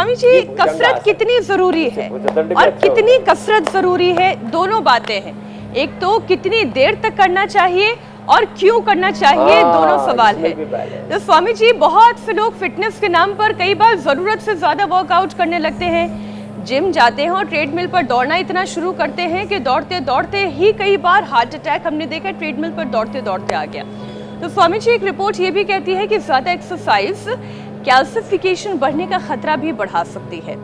स्वामी जी, कसरत कितनी जरूरी है और कितनी कसरत जरूरी है, दोनों बातें हैं। एक तो कितनी देर तक करना चाहिए और क्यों करना चाहिए, दोनों सवाल है। तो स्वामी जी, बहुत से लोग फिटनेस के नाम पर कई बार जरूरत से ज्यादा वर्कआउट करने लगते हैं, जिम जाते हैं और ट्रेडमिल पर दौड़ना इतना शुरू करते हैं कि दौड़ते दौड़ते ही कई बार हार्ट अटैक हमने देखा ट्रेडमिल पर दौड़ते दौड़ते आ गया। तो स्वामी जी, एक रिपोर्ट ये भी कहती है कि ज्यादा एक्सरसाइज कैल्सिफिकेशन बढ़ने का खतरा भी बढ़ा सकती है।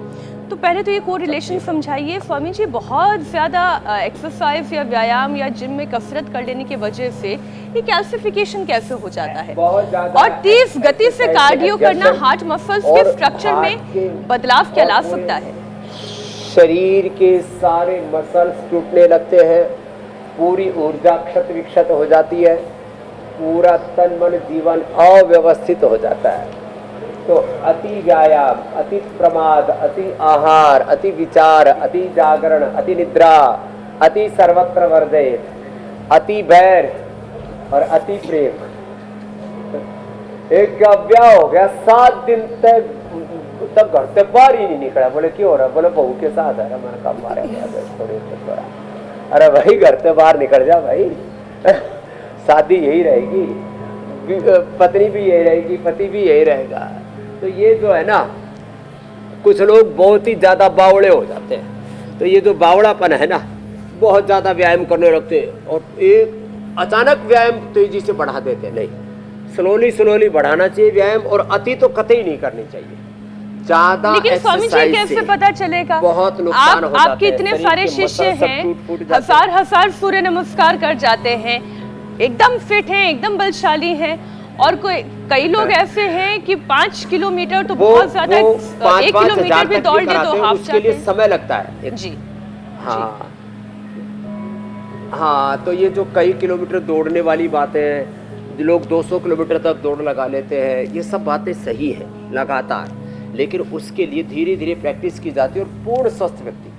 तो पहले तो ये कोरिलेशन समझाइए स्वामी जी, बहुत ज़्यादा एक्सरसाइज या व्यायाम या जिम में कसरत कर लेने की वजह से ये कैल्सिफिकेशन कैसे हो जाता है, और तेज गति से कार्डियो करना हार्ट मसल्स के स्ट्रक्चर में बदलाव क्या ला सकता है? शरीर के सारे मसल्स टूटने लगते हैं, पूरी ऊर्जा क्षत विक्षत हो जाती है, पूरा तन मन जीवन अव्यवस्थित हो जाता है। तो अति व्यायाम, अति प्रमाद, अति आहार, अति विचार, अति जागरण, अति निद्रा, अति सर्वत्र वर्जयेत, अति बैर और अति प्रेम। एक का ब्याह हो गया, 7 दिन तक घर से बाहर ही नहीं निकला। बोले क्यों हो रहा? बोले बहू के साथ है, मैंने कहा मारा गया थोड़ी थोड़ा। अरे भाई घर से बाहर निकल जा भाई, शादी यही रहेगी, पत्नी भी यही रहेगी, पति भी यही रहेगा। तो ये जो है ना, कुछ लोग बहुत ही ज़्यादा बावड़े हो जाते हैं। तो ये जो बावड़ापन है ना, बहुत ज़्यादा व्यायाम करने लगते हैं और एक अचानक व्यायाम तेजी से बढ़ा देते हैं। नहीं, स्लोली बढ़ाना चाहिए व्यायाम, और अति तो कतई नहीं करनी चाहिए। ज़्यादा लेकिन स्वामी जी, कैसे पता चलेगा? बहुत नुकसान हो जाता है। आपके इतने सारे शिष्य हैं, हजार सूर्य नमस्कार कर जाते हैं, एकदम फिट हैं, एकदम बलशाली हैं, और कई लोग ऐसे हैं कि 5 किलोमीटर तो बहुत ज्यादा, 1 किलोमीटर भी दौड़ ले तो हाफ उसके लिए समय लगता है जी। हाँ हाँ, तो ये जो कई किलोमीटर दौड़ने वाली बातें हैं, लोग 200 किलोमीटर तक दौड़ लगा लेते हैं, ये सब बातें सही है लगातार, लेकिन उसके लिए धीरे धीरे प्रैक्टिस की जाती है। और पूर्ण स्वस्थ व्यक्ति,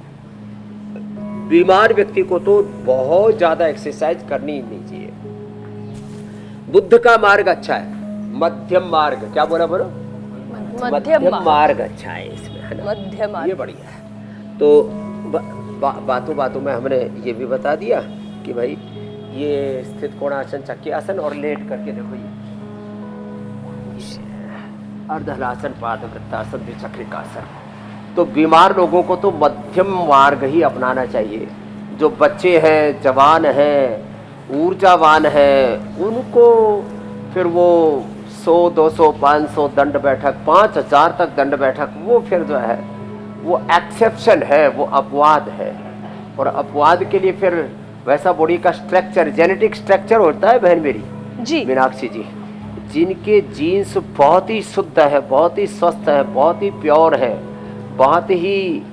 बीमार व्यक्ति को तो बहुत ज्यादा एक्सरसाइज करनी ही नहीं चाहिए। बुद्ध का मार्ग अच्छा है, मध्यम मार्ग, क्या बोला बोलो? मध्यम मार्ग अच्छा है इसमें, है ना? मध्यम मार्ग ये बढ़िया है। तो बातों बातों में हमने ये भी बता दिया कि भाई ये स्थित कोणासन, चक्रासन और लेट करके देखो, ये अर्धहलासन, पादवृत्तासन, द्विचक्रिकासन। तो बीमार लोगों को तो मध्यम मार्ग ही अपनाना चाहिए। जो बच्चे हैं, जवान हैं, ऊर्जावान है, उनको फिर वो 100, 200, 500 दंड बैठक, 5000 तक दंड बैठक, वो फिर जो है वो एक्सेप्शन है, वो अपवाद है। और अपवाद के लिए फिर वैसा बॉडी का स्ट्रक्चर, जेनेटिक स्ट्रक्चर होता है बहन मेरी जी, मीनाक्षी जी, जिनके जीन्स बहुत ही शुद्ध है, बहुत ही स्वस्थ है, बहुत ही प्योर है, बहुत ही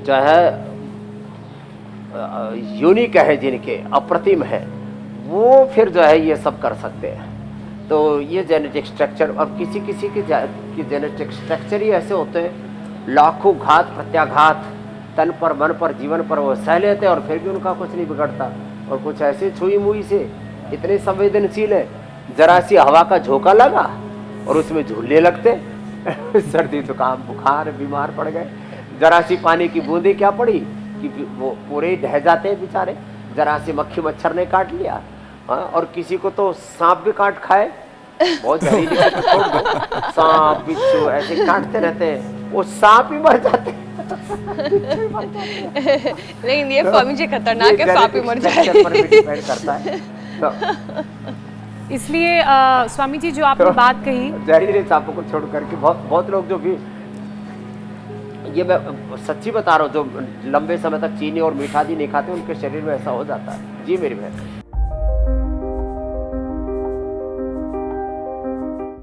जो है यूनिक है, जिनके अप्रतिम है, वो फिर जो है ये सब कर सकते हैं। तो ये जेनेटिक स्ट्रक्चर, अब किसी किसी के जेनेटिक स्ट्रक्चर ही ऐसे होते हैं, लाखों घात प्रत्याघात तन पर, मन पर, जीवन पर वो सह लेते हैं और फिर भी उनका कुछ नहीं बिगड़ता। और कुछ ऐसे छुई मुई से इतने संवेदनशील है, जरा सी हवा का झोंका लगा और उसमें झूलने लगते सर्दी जुकाम बुखार, बीमार पड़ गए। जरा सी पानी की बूंदे क्या पड़ी कि वो पूरे ढह जाते हैं बेचारे, जरा सी मक्खी मच्छर ने काट लिया। हाँ, और किसी को तो सांप भी काट खाए, बहुत जहरीली सांप बिच्छू ऐसे काटते रहते हैं, वो सांप ही मर जाते हैं। लेकिन ये स्वामी जी खतरनाक है, सांप ही मर जाए पर भी डिपेंड करता है। तो इसलिए स्वामी जी, जो आपने बात कही, जहरीले सांपों को छोड़ करके बहुत लोग जो भी, ये मैं सच्ची बता रहा हूँ, जो लंबे समय तक चीनी और मीठा भी नहीं खाते, उनके शरीर में ऐसा हो जाता है। जी मेरी बहन।